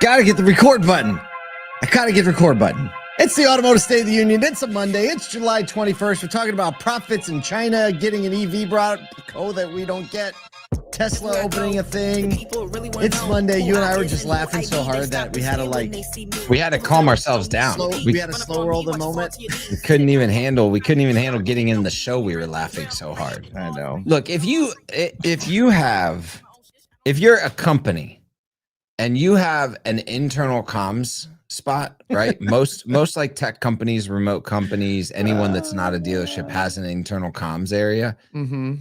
Gotta get the record button. I gotta get the record button. It's the Automotive State of the Union. It's a Monday. It's July 21st. We're talking about profits in China, getting an EV brought that we don't get. Tesla opening a thing. It's Monday. You and I were just laughing so hard that we had to calm ourselves down. We had to slow roll the moment. We couldn't even handle getting in the show. We were laughing so hard. I know. Look, if you're a company and you have an internal comms spot, right? most like tech companies, remote companies, anyone that's not a dealership has an internal comms area. Mm-hmm.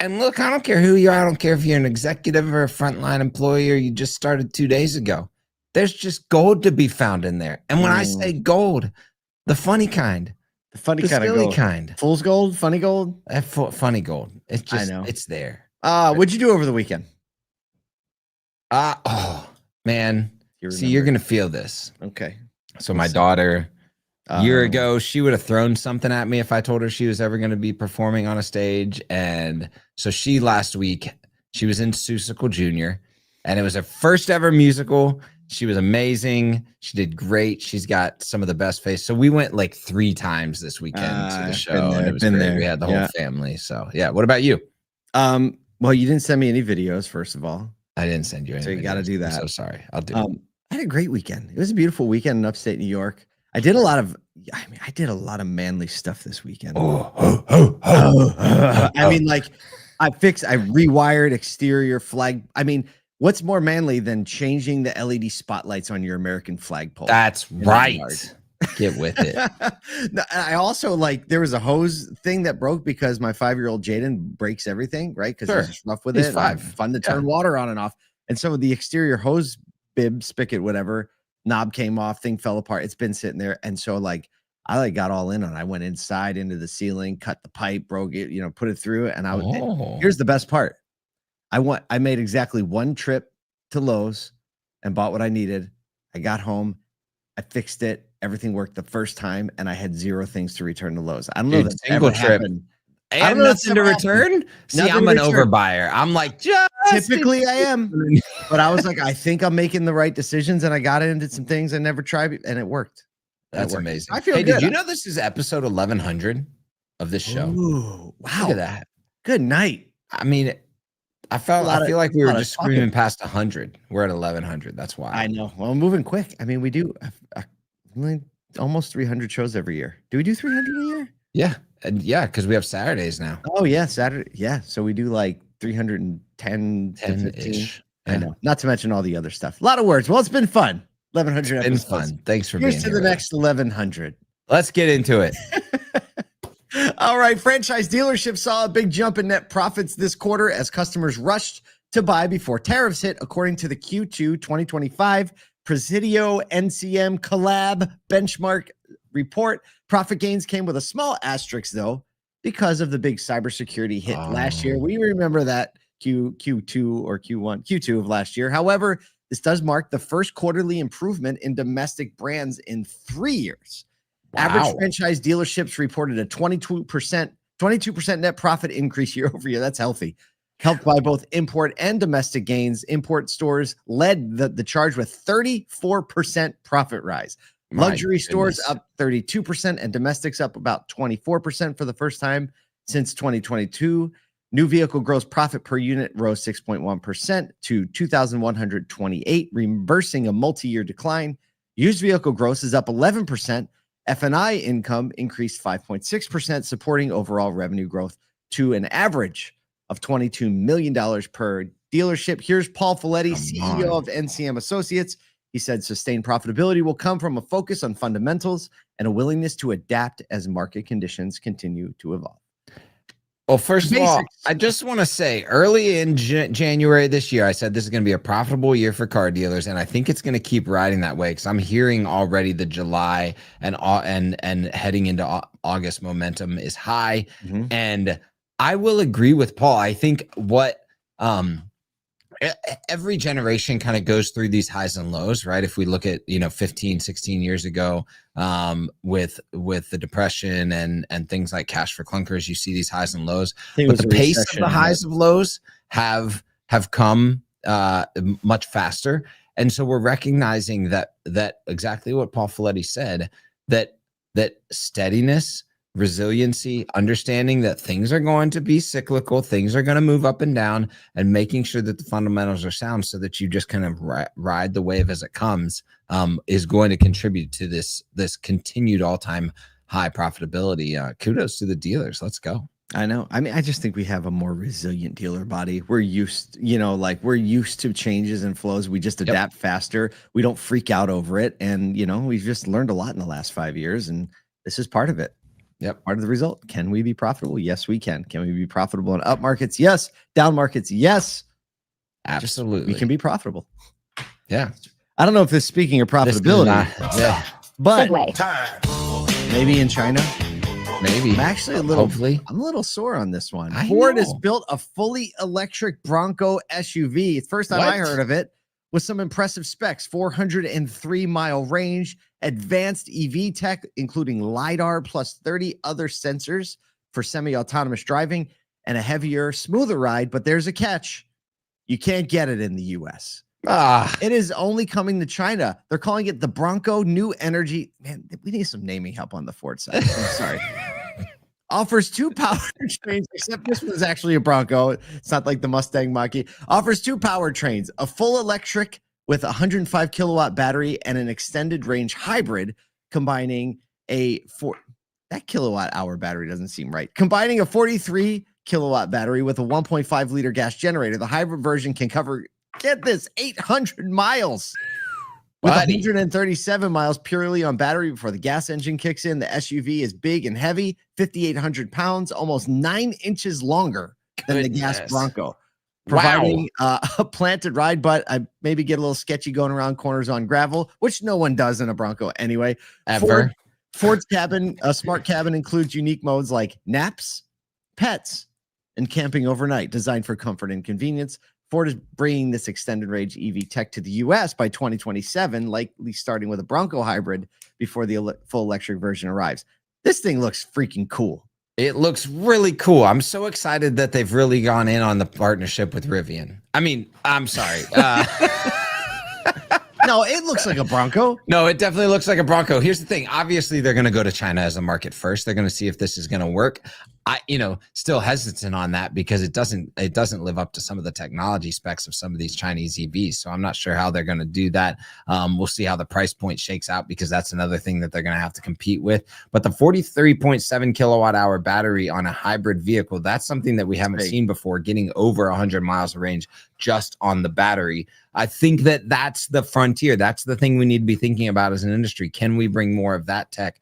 And look, I don't care who you are. I don't care if you're an executive or a frontline employee or you just started 2 days ago. There's just gold to be found in there. And when I say gold, the funny kind. The funny kind of gold. Kind. Fool's gold? Funny gold? Funny gold. It's just, I know. It's there. What'd you do over the weekend? Oh, man. See, you're going to feel this. Okay. So my daughter, a year ago, she would have thrown something at me if I told her she was ever going to be performing on a stage. And so last week, she was in Seussical Junior, and it was her first ever musical. She was amazing. She did great. She's got some of the best face. So we went like 3 times this weekend to the show, and it was great. There. We had the whole family. So yeah. What about you? Well, you didn't send me any videos, first of all. I didn't send you any. So you got to do that. I'm so sorry. I'll do it. I had a great weekend. It was a beautiful weekend in upstate New York. I did a lot of manly stuff this weekend. I mean, like I rewired exterior flag. I mean, what's more manly than changing the LED spotlights on your American flagpole? That's right. Get with it. I also there was a hose thing that broke because my 5-year-old Jaden breaks everything, right? Because he's just rough with it. 5. Fun to turn water on and off. And so the exterior hose bib, spigot, whatever, knob came off, thing fell apart. It's been sitting there. And so I got all in on it. I went inside into the ceiling, cut the pipe, broke it, put it through. And here's the best part. I made exactly 1 trip to Lowe's and bought what I needed. I got home. I fixed it. Everything worked the first time, and I had 0 things to return to Lowe's. I don't know that single trip. Happened. And nothing to return. See, I'm an overbuyer. I'm like, typically I am, but I was like, I think I'm making the right decisions, and I got into some things I never tried, and it worked. That's amazing. I feel good. Did you know this is episode 1100 of this show? Ooh, wow! Look at that. Good night. I mean, I feel like we were just screaming past 100. We're at 1100. That's why. I know. Well, I'm moving quick. I mean, we do almost 300 shows every year. Do we do 300 a year? Yeah. And because we have Saturdays now. Oh yeah, Saturday. Yeah. So we do like 310 ish. I know. Not to mention all the other stuff. A lot of words. Well, it's been fun. 1100 episodes. Been fun. Thanks for being here. Here's to the next 1100. Let's get into it. All right. Franchise dealerships saw a big jump in net profits this quarter as customers rushed to buy before tariffs hit, according to the Q2 2025 Presidio-NCM Benchmark report. Profit gains came with a small asterisk, though, because of the big cybersecurity hit last year. We remember that Q2 of last year. However, this does mark the first quarterly improvement in domestic brands in 3 years. Wow. Average franchise dealerships reported a 22% net profit increase year over year. That's healthy. Helped by both import and domestic gains. Import stores led the charge with 34% profit rise. Luxury stores up 32% and domestics up about 24% for the first time since 2022. New vehicle gross profit per unit rose 6.1% to $2,128, reversing a multi-year decline. Used vehicle gross is up 11%. F&I income increased 5.6%, supporting overall revenue growth to an average of $22 million per dealership. Here's Paul Folletti, CEO of NCM Associates. He said sustained profitability will come from a focus on fundamentals and a willingness to adapt as market conditions continue to evolve. Well, first of all, I just want to say early in January this year, I said this is going to be a profitable year for car dealers, and I think it's going to keep riding that way because I'm hearing already the July and heading into August momentum is high. Mm-hmm. And I will agree with Paul. I think every generation kind of goes through these highs and lows, right? If we look at, 15, 16 years ago, with the depression and things like cash for clunkers, you see these highs and lows, but the pace of the highs of lows have come much faster. And so we're recognizing that exactly what Paul Folletti said, that steadiness, resiliency, understanding that things are going to be cyclical, things are going to move up and down, and making sure that the fundamentals are sound so that you just kind of ride the wave as it comes, is going to contribute to this continued all-time high profitability. Kudos to the dealers. Let's go. I know. I mean, I just think we have a more resilient dealer body. We're used, we're used to changes and flows. We just adapt faster. We don't freak out over it. And, we've just learned a lot in the last 5 years, and this is part of it. Yep. Part of the result. Can we be profitable? Yes, we can. Can we be profitable in up markets? Yes. Down markets? Yes. Absolutely. We can be profitable. Yeah. I don't know if this is speaking of profitability, but maybe in China. Maybe. I'm actually I'm a little sore on this one. Ford has built a fully electric Bronco SUV. It's the first time I heard of it, with some impressive specs: 403-mile range, advanced EV tech, including LiDAR plus 30 other sensors for semi-autonomous driving, and a heavier, smoother ride. But there's a catch. You can't get it in the U.S. It is only coming to China. They're calling it the Bronco New Energy. Man, we need some naming help on the Ford side. I'm sorry. Offers 2 powertrains, except this was actually a Bronco. It's not like the Mustang Mach-E. Offers 2 powertrains, a full electric with a 105 kilowatt battery and an extended range hybrid, combining that kilowatt hour battery doesn't seem right. Combining a 43 kilowatt battery with a 1.5 liter gas generator. The hybrid version can cover, get this, 800 miles. With 137 miles purely on battery before the gas engine kicks in. The SUV is big and heavy, 5,800 pounds, almost 9 inches longer than the gas Bronco. Providing a planted ride, but I maybe get a little sketchy going around corners on gravel, which no one does in a Bronco anyway. Ever. Ford's cabin, a smart cabin, includes unique modes like naps, pets, and camping overnight, designed for comfort and convenience. Ford is bringing this extended range EV tech to the U.S. by 2027, likely starting with a Bronco hybrid before the full electric version arrives. This thing looks freaking cool. It looks really cool. I'm so excited that they've really gone in on the partnership with Rivian. I mean, I'm sorry. No, it looks like a Bronco. No, it definitely looks like a Bronco. Here's the thing. Obviously, they're going to go to China as a market first. They're going to see if this is going to work. I, still hesitant on that because it doesn't live up to some of the technology specs of some of these Chinese EVs. So I'm not sure how they're going to do that. We'll see how the price point shakes out, because that's another thing that they're going to have to compete with. But the 43.7 kilowatt hour battery on a hybrid vehicle, that's something that we haven't seen before, getting over 100 miles of range just on the battery. I think that that's the frontier. That's the thing we need to be thinking about as an industry. Can we bring more of that tech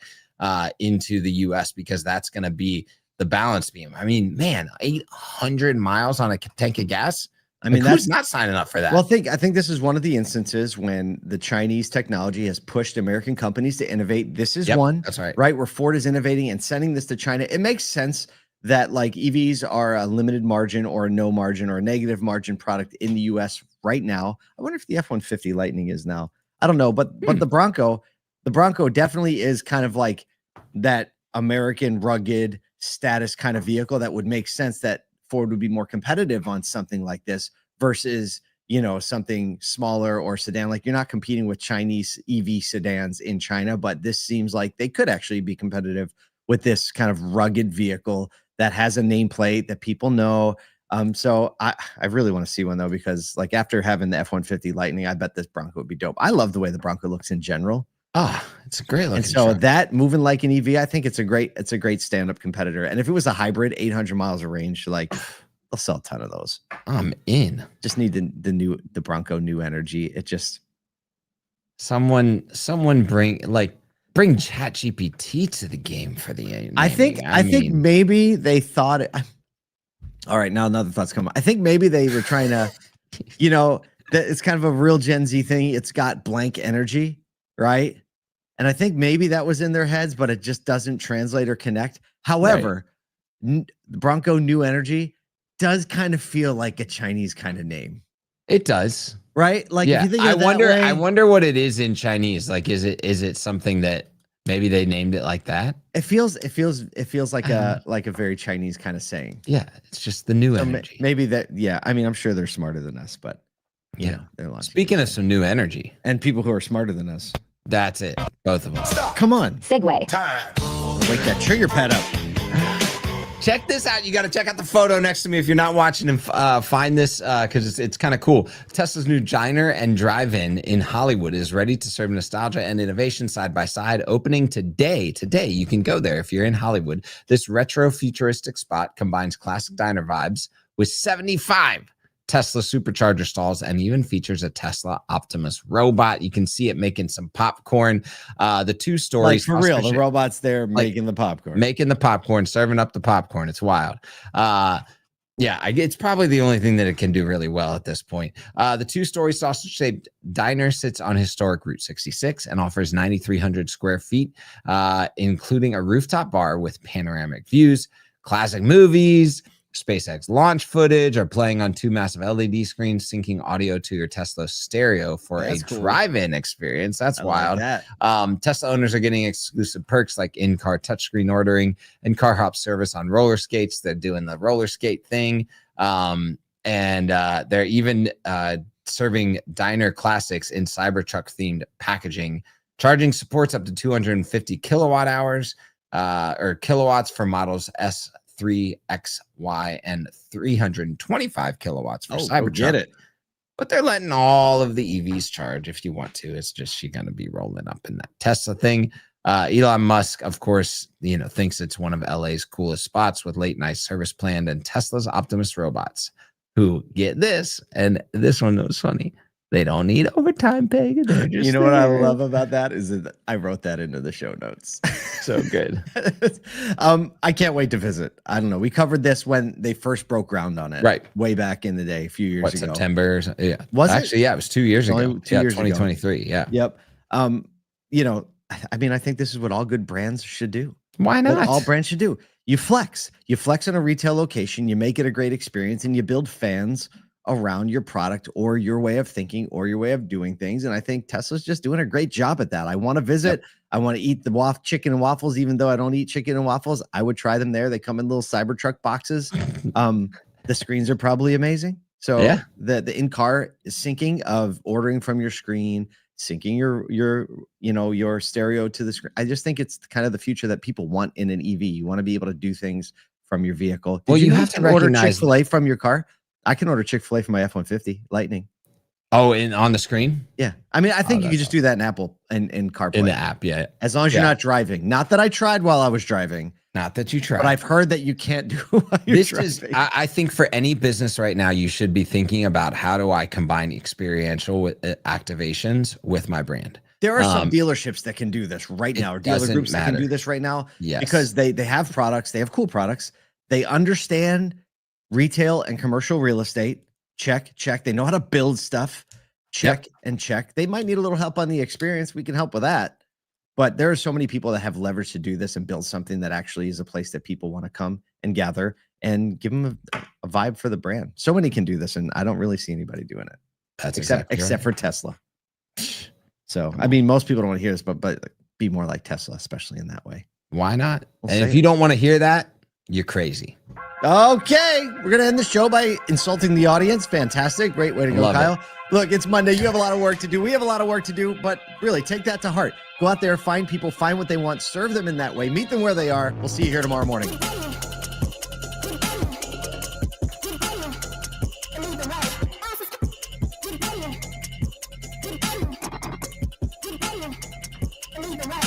into the US? Because that's going to be the balance beam. I mean, man, 800 miles on a tank of gas. I mean, that's not signing up for that. Well, I think this is one of the instances when the Chinese technology has pushed American companies to innovate. This is one. That's right. Right, where Ford is innovating and sending this to China. It makes sense that like EVs are a limited margin or a no margin or a negative margin product in the US right now. I wonder if the F-150 Lightning is now. I don't know, but the Bronco definitely is kind of like that American rugged status kind of vehicle that would make sense that Ford would be more competitive on something like this versus, something smaller or sedan. Like, you're not competing with Chinese EV sedans in China, but this seems like they could actually be competitive with this kind of rugged vehicle that has a nameplate that people know. So I really want to see one though, because like after having the F-150 Lightning, I bet this Bronco would be dope. I love the way the Bronco looks in general. It's a great looking. And so that moving like an EV, I think it's a great stand-up competitor. And if it was a hybrid, 800 miles of range, like they'll sell a ton of those. I'm in. Just need the Bronco New Energy. It just someone bring ChatGPT to the game for the naming. I think maybe they thought it. All right, now another thought's coming. I think maybe they were trying to, that it's kind of a real Gen Z thing. It's got blank energy, right? And I think maybe that was in their heads, but it just doesn't translate or connect. However, Bronco New Energy does kind of feel like a Chinese kind of name. It does, right? Like, yeah. If you think I wonder what it is in Chinese. Like, is it something that maybe they named it like that? It feels like a very Chinese kind of saying. Yeah, it's just the new energy. Maybe that. Yeah, I mean, I'm sure they're smarter than us, but Yeah. There are a lot of Speaking people of some new energy, and people who are smarter than us. that's it. Both of them. Come on. Segway. Wake that trigger pad up. Check this out. You got to check out the photo next to me if you're not watching, and find this because it's kind of cool. Tesla's new diner and drive-in in Hollywood is ready to serve nostalgia and innovation side by side, opening today. Today, you can go there if you're in Hollywood. This retro futuristic spot combines classic diner vibes with 75 Tesla Supercharger stalls and even features a Tesla Optimus robot. You can see it making some popcorn. The two stories, like for real, the robot's there making the popcorn, serving up the popcorn. It's wild. It's probably the only thing that it can do really well at this point. The two-story sausage-shaped diner sits on historic Route 66 and offers 9,300 square feet, including a rooftop bar with panoramic views, classic movies, SpaceX launch footage, are playing on two massive LED screens, syncing audio to your Tesla stereo for a drive-in experience. That's wild. Like that. Tesla owners are getting exclusive perks like in-car touchscreen ordering and car hop service on roller skates. They're doing the roller skate thing. And they're even serving diner classics in Cybertruck-themed packaging. Charging supports up to 250 kilowatt hours or kilowatts for models S3, X, Y, and 325 kilowatts for Cybertruck. Get it. But they're letting all of the EVs charge if you want to. It's just you're going to be rolling up in that Tesla thing. Elon Musk, of course, thinks it's one of LA's coolest spots with late night service planned, and Tesla's Optimus robots, who get this, and this one was funny. They don't need overtime pay. They're just what I love about that is that I wrote that into the show notes. So good. I can't wait to visit. I don't know. We covered this when they first broke ground on it. Right. Way back in the day, a few years ago. September. Yeah. Was Actually, it? Yeah, it was 2 years ago. 2 years 2023. Ago. Yeah. Yep. I think this is what all good brands should do. Why not? What all brands should do. You flex in a retail location, you make it a great experience, and you build fans around your product or your way of thinking or your way of doing things. And I think Tesla's just doing a great job at that. I want to visit. Yep. I want to eat the chicken and waffles, even though I don't eat chicken and waffles. I would try them there. They come in little Cybertruck boxes. The screens are probably amazing. So the in-car syncing of ordering from your screen, syncing your stereo to the screen. I just think it's kind of the future that people want in an EV. You want to be able to do things from your vehicle. Well, you have to order Chick-fil-A from your car. I can order Chick-fil-A from my F-150 Lightning. Oh, on the screen? Yeah. I mean, I think you could just do that in Apple and CarPlay. In the app, yeah. As long as you're not driving. Not that I tried while I was driving. Not that you tried. But I've heard that you can't do while you're driving. I think for any business right now, you should be thinking about how do I combine experiential activations with my brand. There are some dealerships that can do this right now, or dealer groups that can do this right now. Yes. Because they have products. They have cool products. They understand retail and commercial real estate. Check. They know how to build stuff. Check and check. They might need a little help on the experience. We can help with that. But there are so many people that have leverage to do this and build something that actually is a place that people want to come and gather and give them a vibe for the brand. So many can do this, and I don't really see anybody doing it. That's except for Tesla. So, I mean, most people don't want to hear this, but be more like Tesla, especially in that way. Why not? And if you don't want to hear that, you're crazy. Okay, we're going to end the show by insulting the audience. Fantastic. Great way to go, Kyle. Look, it's Monday. You have a lot of work to do. We have a lot of work to do, but really take that to heart. Go out there, find people, find what they want, serve them in that way, meet them where they are. We'll see you here tomorrow morning. The right.